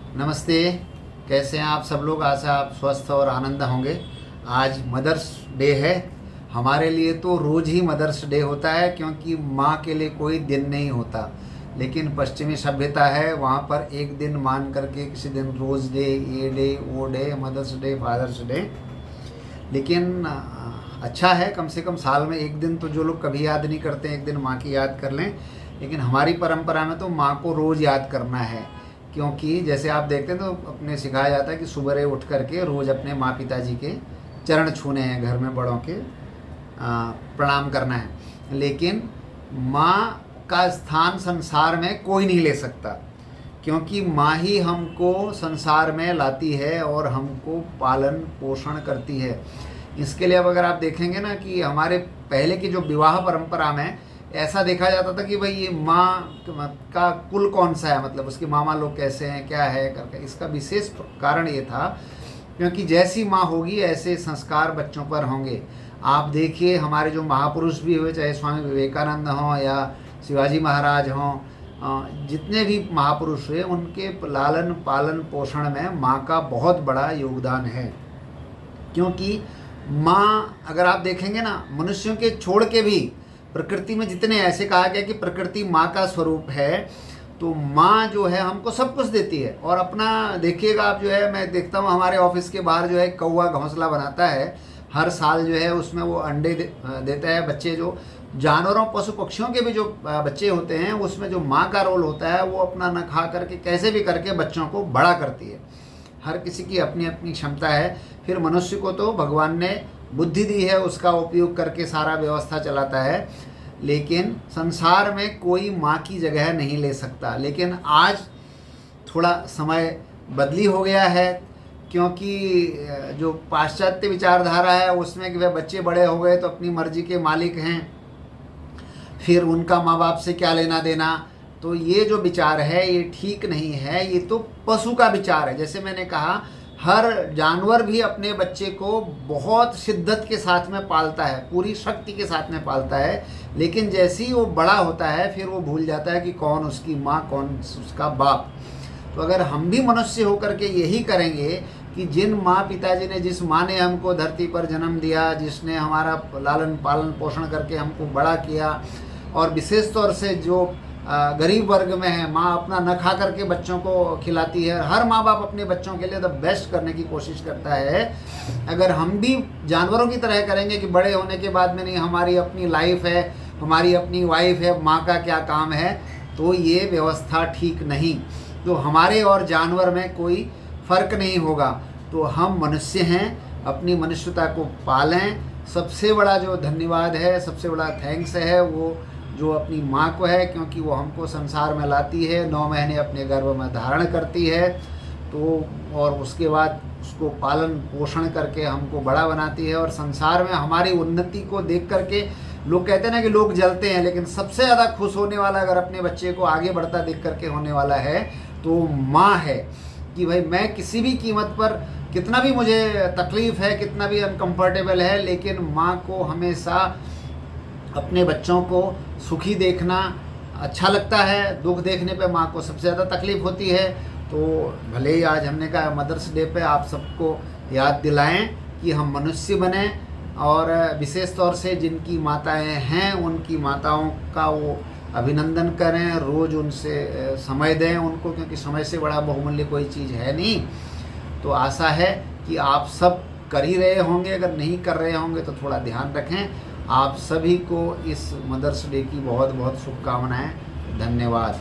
नमस्ते। कैसे हैं आप सब लोग? आशा आप स्वस्थ और आनंद होंगे। आज मदर्स डे है। हमारे लिए तो रोज़ ही मदर्स डे होता है, क्योंकि माँ के लिए कोई दिन नहीं होता। लेकिन पश्चिमी सभ्यता है, वहाँ पर एक दिन मान करके किसी दिन रोज़ डे, ये डे, वो day, mother's day, father's day. लेकिन अच्छा है, कम से कम साल में एक दिन तो जो लोग कभी याद नहीं करते, एक दिन माँ की याद कर लें। लेकिन हमारी परंपरा में तो माँ को रोज़ याद करना है, क्योंकि जैसे आप देखते हैं तो अपने सिखाया जाता है कि सुबह उठ करके रोज़ अपने माँ पिताजी के चरण छूने हैं, घर में बड़ों के प्रणाम करना है। लेकिन माँ का स्थान संसार में कोई नहीं ले सकता, क्योंकि माँ ही हमको संसार में लाती है और हमको पालन पोषण करती है। इसके लिए अब अगर आप देखेंगे ना कि हमारे पहले की जो विवाह परंपरा में ऐसा देखा जाता था कि भाई ये माँ का कुल कौन सा है, मतलब उसके मामा लोग कैसे हैं, क्या है करके। इसका विशेष कारण ये था क्योंकि जैसी माँ होगी ऐसे संस्कार बच्चों पर होंगे। आप देखिए हमारे जो महापुरुष भी हुए, चाहे स्वामी विवेकानंद हों या शिवाजी महाराज हों, जितने भी महापुरुष हुए, उनके लालन पालन पोषण में माँ का बहुत बड़ा योगदान है। क्योंकि माँ, अगर आप देखेंगे ना, मनुष्यों के छोड़ के भी प्रकृति में जितने, ऐसे कहा गया कि प्रकृति माँ का स्वरूप है, तो माँ जो है हमको सब कुछ देती है। और अपना देखिएगा आप, जो है मैं देखता हूँ हमारे ऑफिस के बाहर जो है कौवा घोंसला बनाता है, हर साल जो है उसमें वो अंडे देता है। बच्चे जो जानवरों पशु पक्षियों के भी जो बच्चे होते हैं, उसमें जो माँ का रोल होता है, वो अपना न खा करके कैसे भी करके बच्चों को बड़ा करती है। हर किसी की अपनी अपनी क्षमता है। फिर मनुष्य को तो भगवान ने बुद्धि दी है, उसका उपयोग करके सारा व्यवस्था चलाता है। लेकिन संसार में कोई माँ की जगह नहीं ले सकता। लेकिन आज थोड़ा समय बदली हो गया है, क्योंकि जो पाश्चात्य विचारधारा है उसमें कि वह बच्चे बड़े हो गए तो अपनी मर्जी के मालिक हैं, फिर उनका माँ बाप से क्या लेना देना। तो ये जो विचार है ये ठीक नहीं है, ये तो पशु का विचार है। जैसे मैंने कहा, हर जानवर भी अपने बच्चे को बहुत शिद्दत के साथ में पालता है, पूरी शक्ति के साथ में पालता है। लेकिन जैसे ही वो बड़ा होता है फिर वो भूल जाता है कि कौन उसकी माँ, कौन उसका बाप। तो अगर हम भी मनुष्य होकर के यही करेंगे कि जिन माँ पिताजी ने, जिस माँ ने हमको धरती पर जन्म दिया, जिसने हमारा लालन पालन पोषण करके हमको बड़ा किया, और विशेष तौर से जो गरीब वर्ग में है, माँ अपना न खा करके बच्चों को खिलाती है। हर माँ बाप अपने बच्चों के लिए द बेस्ट करने की कोशिश करता है। अगर हम भी जानवरों की तरह करेंगे कि बड़े होने के बाद में नहीं, हमारी अपनी लाइफ है, हमारी अपनी वाइफ है, माँ का क्या काम है, तो ये व्यवस्था ठीक नहीं। तो हमारे और जानवर में कोई फ़र्क नहीं होगा। तो हम मनुष्य हैं, अपनी मनुष्यता को पालें। सबसे बड़ा जो धन्यवाद है, सबसे बड़ा थैंक्स है वो जो अपनी माँ को है, क्योंकि वो हमको संसार में लाती है, 9 महीने अपने गर्भ में धारण करती है, तो और उसके बाद उसको पालन पोषण करके हमको बड़ा बनाती है। और संसार में हमारी उन्नति को देख करके लोग कहते हैं ना कि लोग जलते हैं, लेकिन सबसे ज़्यादा खुश होने वाला अगर अपने बच्चे को आगे बढ़ता देख करके होने वाला है तो माँ है। कि भाई मैं किसी भी कीमत पर, कितना भी मुझे तकलीफ़ है, कितना भी अनकम्फर्टेबल है, लेकिन माँ को हमेशा अपने बच्चों को सुखी देखना अच्छा लगता है। दुख देखने पे माँ को सबसे ज़्यादा तकलीफ़ होती है। तो भले ही आज हमने कहा मदर्स डे पे आप सबको याद दिलाएं कि हम मनुष्य बने, और विशेष तौर से जिनकी माताएं हैं उनकी माताओं का वो अभिनंदन करें, रोज़ उनसे समय दें उनको, क्योंकि समय से बड़ा बहुमूल्य कोई चीज़ है नहीं। तो आशा है कि आप सब कर ही रहे होंगे, अगर नहीं कर रहे होंगे तो थोड़ा ध्यान रखें। आप सभी को इस मदर्स डे की बहुत बहुत शुभकामनाएं। धन्यवाद।